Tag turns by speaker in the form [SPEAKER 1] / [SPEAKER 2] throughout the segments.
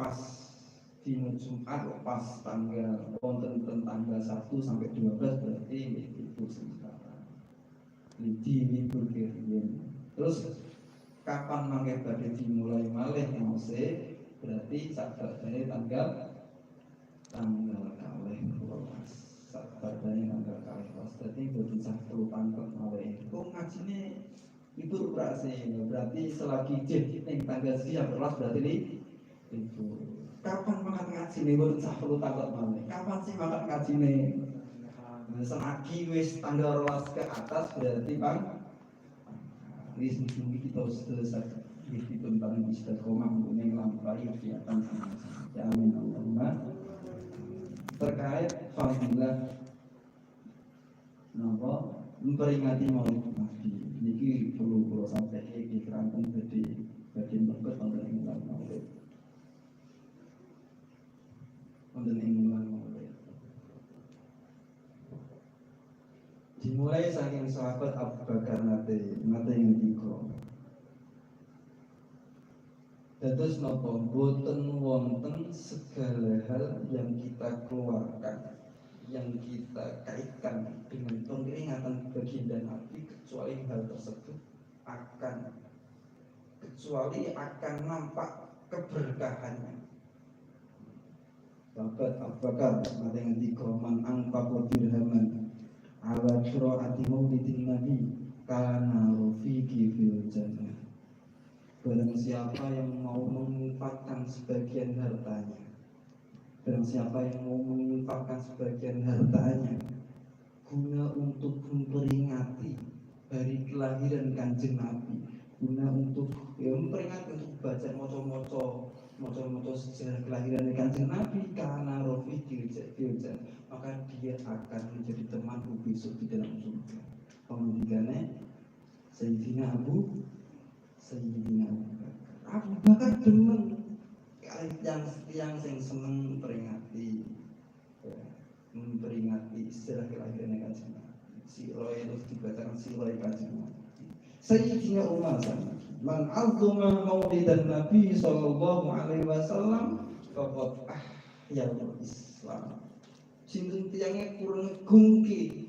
[SPEAKER 1] pas dino Jumat pas tanggal wonten tanggal 1 sampai 12 berarti itu sementara di libur kirian. Terus kapan mangke badhe dimulai malih mose berarti sakbadane tanggal kalih 12 sakbadane tanggal kalih 12 berarti boten sah perlu pangkat malih kok ngajine libur berarti selagi ning tanggal sekian 12 berarti libur. Kapan mangkat ngaji nih boten sah perlu takut malih. Kapan sih mangkat ngaji nih? Selagi wis tanggal 12 ke atas berarti Bang wis mungkin kita selesai dipun paling istiqomah ning lampahi kegiatan ya amin Allahumma. Terkait fadilah napa memperingati Maulid Nabi niki perlu kula sampaikan di keranten badhe berkut wonten ing Maulid. Wonten ing Maulid. Dimulai saking sahabat Abu Bakar nate ngendika. Dados napa boten wonten segala hal yang kita keluarkan, yang kita kaitkan dengan pengeringatan baginda Nabi kecuali hal tersebut akan nampak keberkahannya. Sahabat Abu Bakar nate ngendika man anfaqa dirhaman ala qiraati maulidin nabi kana rafiqi fil jannah. Barang siapa yang mau menginfakkan sebagian hartanya, guna untuk memperingati hari kelahiran Kanjeng Nabi, guna untuk memperingati untuk baca moco sejarah kelahiran Kanjeng Nabi, karena rafiqi fil jannah, maka dia akan menjadi temanku besok di dalam surga. Pengendikannya Sayyidina Abu Bakar demen yang sing seneng memperingati sejarah kelahiran Kanjeng Nabi. Sirah itu dibacakan sirah Kanjeng Nabi. Sayyidina Umar man azuma maulidan Nabi sallallahu alaihi wasallam faqad ahyal Islam. Sinten tiyangnya kurang gungki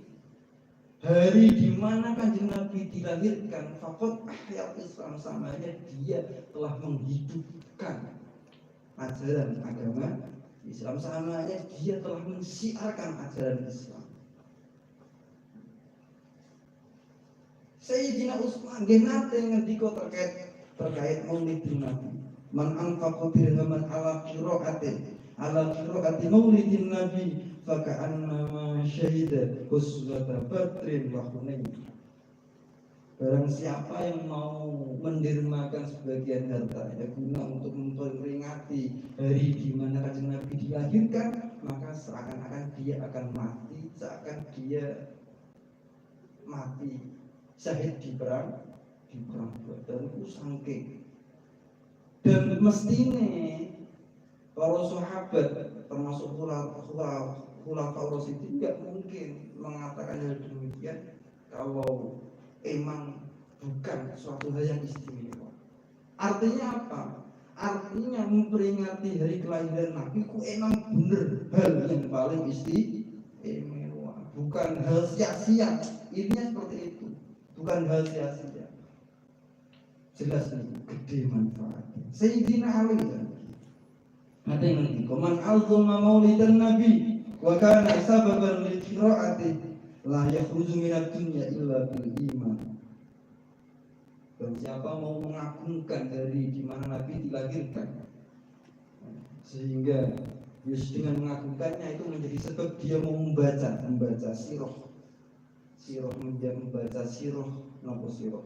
[SPEAKER 1] hari di mana Kanjeng Nabi dilahirkan, faqad ahyal Islam, samanya dia telah menghidupkan ajaran agama Islam, samanya dia telah mensiarkan ajaran Islam. Sayyidina Utsman nate ngendika terkait maulidin Nabi. Man anfaqa dirhaman ala qiraati maulidin Nabi fa ka'annama syahida huswata badrin wa hunain. Barang siapa yang mau mendermakan sebagian hartanya guna untuk memperingati hari di mana Kanjeng Nabi dilahirkan, maka seakan-akan dia akan mati, syahid di perang Badar itu sangking. Dan mestine para sahabat termasuk khulafaur rasyidin tidak mungkin mengatakan hal demikian kalau emang bukan suatu hal yang istimewa. Artinya apa? Artinya memperingati hari kelahiran Nabi ku emang bener hal yang paling istimewa, bukan hal sia-sia. Intinya seperti itu. Bukan hal sia-sia. Jelas nih, gede manfaatnya. Sayyidina Ali ada yang nanti man azuma maulidan Nabi wa kana sababan li qiraati la yakhruju minad dunya illa bil iman. Dan siapa mau mengagungkan hari di mana Nabi dilahirkan, sehingga dengan mengagungkannya itu menjadi sebab dia mau membaca sirah, membaca sirah, nopo sirah?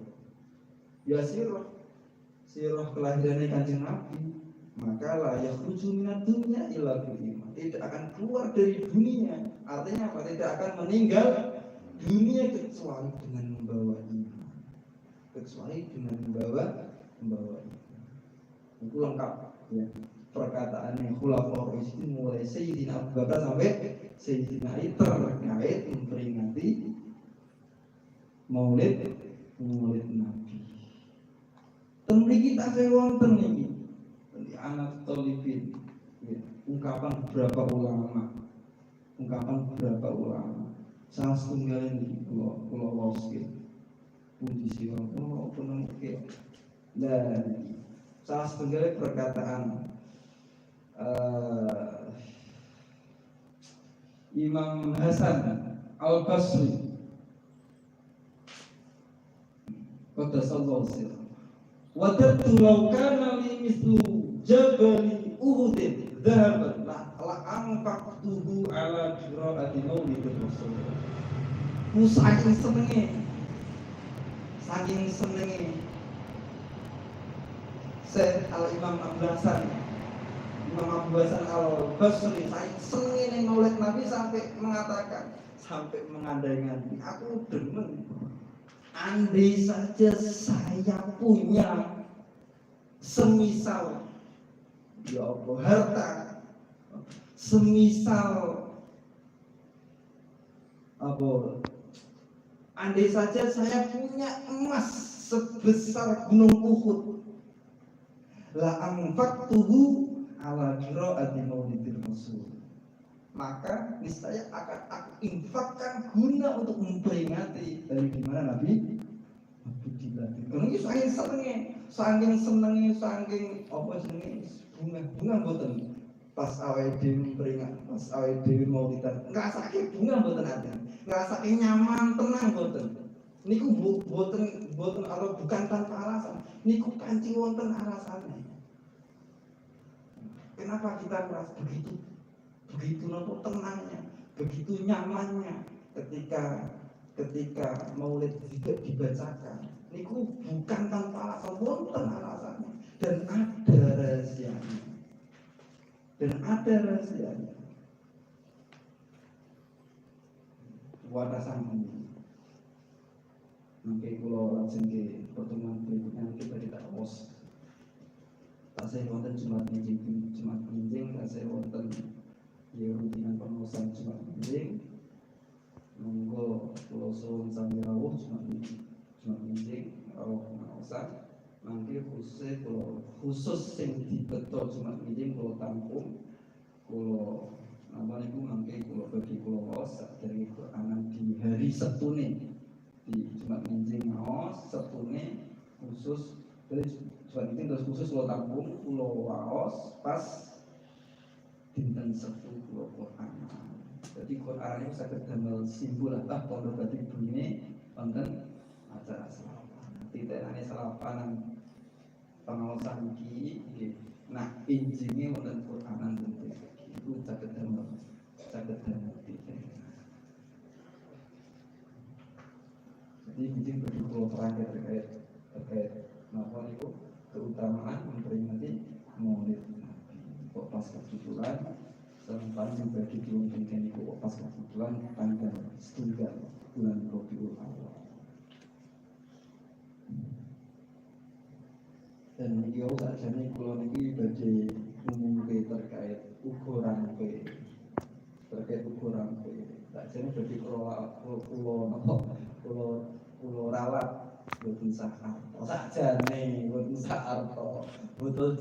[SPEAKER 1] Ya sirah kelahirannya Kanjeng Nabi, maka la yakhruju minad dunya illa bil iman. Tidak akan keluar dari dunia. Artinya apa? Tidak akan meninggal dunia kecuali dengan membawa iman. Itu lengkap ya. Perkataannya khulafaur rasyidin mulai Sayyidina Abu Bakar sampai Sayyidina Ali terkait memperingati Maulid Nabi. Temri kita wonten niki. anak tolibin, ya, ungkapan beberapa ulama, salah setunggal ini pulau Loskit, puji siwa pulau penemuke, dan salah setunggal perkataan Imam Hasan Al-Basri qaddasallahu sirrahu wadattu law kana li mislu jabali uhudin dhahaban la anfaqtuhu ala qiraati maulidin rasul. Saking senenge Syekh Al-Imam Abu Hasan Al-Basri senenge maulid Nabi sampai mengatakan, sampai mengandai-andai, aku demen andai saja saya punya semisal ya Allah harta, semisal apa, andai saja saya punya emas sebesar gunung Uhud, la anfaqtuhu ala qiraati maulidil rasul, maka niscaya akan aku infakkan guna untuk memperingati dari dimana Nabi dilatih. Karena ini saking senenge apa jenenge bunga boten pas awake dhewe memperingat, pas awake dhewe maulidan ngrasake bunga boten ada, ngrasake nyaman tenang boten. Niku boten Allah bukan tanpa alasan, niku pancing wonten alasane. Kenapa kita merasa begitu nopo tenangnya, begitu nyamannya ketika maulid tidak dibacakan? Niku bukan tanpa alasan, wonten alasannya dan ada rahasianya. Wadah sambung. Mungkin kalau langsung ke pertemuan berikutnya kita os. Tasih wonten Jumat Minjing, tasih wonten ya rutinan pengawasan Jumat Minjing. Monggo kula suwun sami rawuh Jumat Minjing rawuh pengawasan. Mangke khusus sing dibeto Jumat Minjing kula tampung, kula napa niku mangke kula bagi kula waos dari Quranan di hari Sabtune di Jumat Minjing maos Sabtune khusus Jumat Minjing terus khusus kula tampung kula waos pas dinten Sabtu kula Quranan. Jadi Quran itu saged damel simbol atau pondok batik bunyi wonten acara salapan. Titikane salapan pengawasan iki nggih. Nah, injine wonten Quranan tentu. Iku saged damel titik. Jadi izin berdua terakhir terkait napa niku keutamaan memperingati Maulid Nabi. Kok pas kebetulan sempat juga diumumkan itu pas kebetulan tanggal 1 bulan Rabiul Awal. Dan iki sakjane kula niki badhe ngumumke terkait ukuran P. Sakjane badhe kula ralat boten sakar. Sakjane boten sakar to. Betul